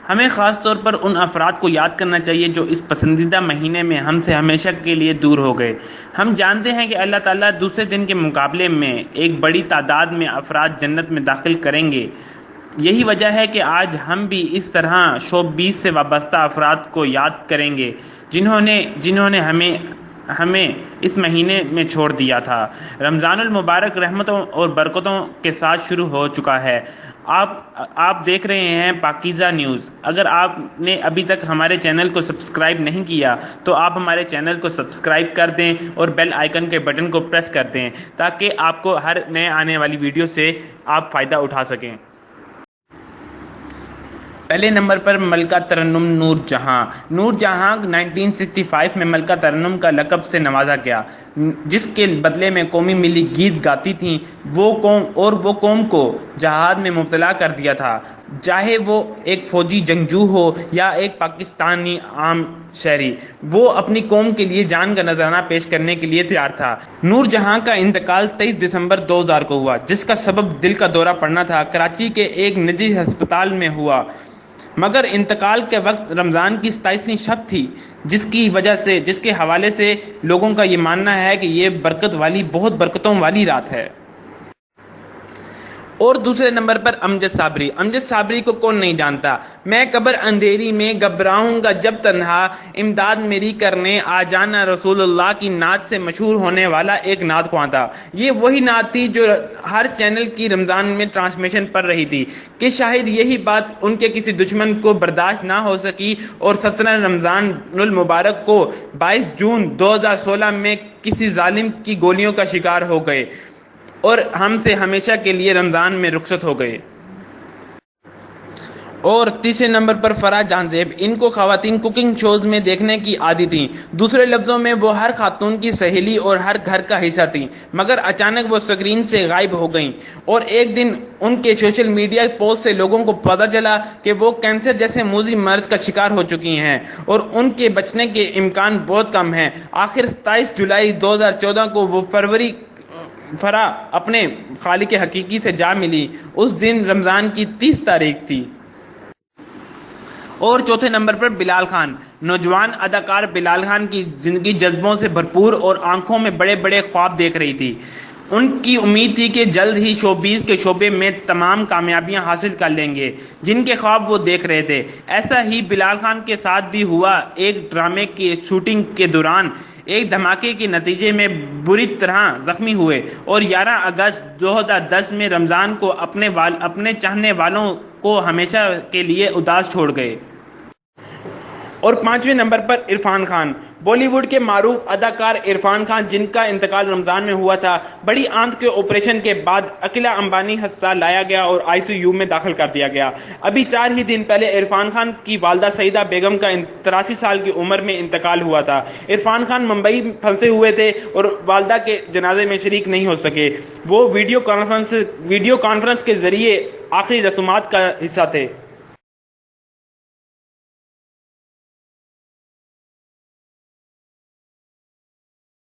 ہمیں خاص طور پر ان افراد کو یاد کرنا چاہیے جو اس پسندیدہ مہینے میں ہم سے ہمیشہ کے لیے دور ہو گئے۔ ہم جانتے ہیں کہ اللہ تعالیٰ دوسرے دن کے مقابلے میں ایک بڑی تعداد میں افراد جنت میں داخل کریں گے۔ یہی وجہ ہے کہ آج ہم بھی اس طرح شب 20 سے وابستہ افراد کو یاد کریں گے جنہوں نے ہمیں اس مہینے میں چھوڑ دیا تھا۔ رمضان المبارک رحمتوں اور برکتوں کے ساتھ شروع ہو چکا ہے۔ آپ دیکھ رہے ہیں پاکیزہ نیوز۔ اگر آپ نے ابھی تک ہمارے چینل کو سبسکرائب نہیں کیا تو آپ ہمارے چینل کو سبسکرائب کر دیں اور بیل آئیکن کے بٹن کو پریس کر دیں تاکہ آپ کو ہر نئے آنے والی ویڈیو سے آپ فائدہ اٹھا سکیں۔ پہلے نمبر پر ملکہ ترنم نور جہاں 1965 میں ملکہ ترنم کا لقب سے نوازا گیا، جس کے بدلے میں قومی ملی گیت گاتی تھیں۔ وہ قوم کو جہاد میں مبتلا کر دیا تھا، چاہے وہ ایک فوجی جنگجو ہو یا ایک پاکستانی عام شہری، وہ اپنی قوم کے لیے جان کا نذرانہ پیش کرنے کے لیے تیار تھا۔ نور جہاں کا انتقال 23 دسمبر 2000 کو ہوا، جس کا سبب دل کا دورہ پڑنا تھا۔ کراچی کے ایک نجی ہسپتال میں ہوا، مگر انتقال کے وقت رمضان کی 27ویں شب تھی، جس کے حوالے سے لوگوں کا یہ ماننا ہے کہ یہ بہت برکتوں والی رات ہے۔ اور دوسرے نمبر پر امجد صابری کو کون نہیں جانتا۔ میں قبر اندھیری میں گھبراؤں گا جب تنہا، امداد میری کرنے آ جانا رسول اللہ کی نعت سے مشہور ہونے والا ایک نعت خواں تھا۔ یہ وہی نعت تھی جو ہر چینل کی رمضان میں ٹرانسمیشن پر رہی تھی کہ شاید یہی بات ان کے کسی دشمن کو برداشت نہ ہو سکی اور 17 رمضان المبارک کو 22 جون 2016 میں کسی ظالم کی گولیوں کا شکار ہو گئے اور ہم سے ہمیشہ کے لیے رمضان میں رخصت ہو گئے۔ اور تیسرے نمبر پر فرح جہاں زیب، ان کو خواتین کوکنگ شوز میں دیکھنے کی عادی تھیں۔ دوسرے لفظوں میں وہ ہر خاتون کی سہیلی اور ہر گھر کا حصہ تھیں، مگر اچانک وہ اسکرین سے غائب ہو گئیں اور ایک دن ان کے سوشل میڈیا پوسٹ سے لوگوں کو پتہ چلا کہ وہ کینسر جیسے موذی مرض کا شکار ہو چکی ہیں اور ان کے بچنے کے امکان بہت کم ہیں۔ آخر 27 جولائی 2014 کو وہ فرح اپنے خالق حقیقی سے جا ملی۔ اس دن رمضان کی 30 تاریخ تھی۔ اور چوتھے نمبر پر بلال خان، نوجوان اداکار بلال خان کی زندگی جذبوں سے بھرپور اور آنکھوں میں بڑے بڑے خواب دیکھ رہی تھی۔ ان کی امید تھی کہ جلد ہی شوبیز کے شعبے میں تمام کامیابیاں حاصل کر لیں گے جن کے خواب وہ دیکھ رہے تھے۔ ایسا ہی بلال خان کے ساتھ بھی ہوا۔ ایک ڈرامے کی شوٹنگ کے دوران ایک دھماکے کے نتیجے میں بری طرح زخمی ہوئے اور 11 اگست 2010 میں رمضان کو اپنے چاہنے والوں کو ہمیشہ کے لیے اداس چھوڑ گئے۔ اور پانچویں نمبر پر عرفان خان، بالی ووڈ کے معروف اداکار عرفان خان، جن کا انتقال رمضان میں ہوا تھا۔ بڑی آنت کے آپریشن کے بعد اکیلا امبانی ہسپتال لایا گیا اور ICU میں داخل کر دیا گیا۔ ابھی 4 ہی دن پہلے عرفان خان کی والدہ سعیدہ بیگم کا 83 سال کی عمر میں انتقال ہوا تھا۔ عرفان خان ممبئی پھنسے ہوئے تھے اور والدہ کے جنازے میں شریک نہیں ہو سکے۔ وہ ویڈیو کانفرنس کے ذریعے آخری رسومات کا حصہ تھے۔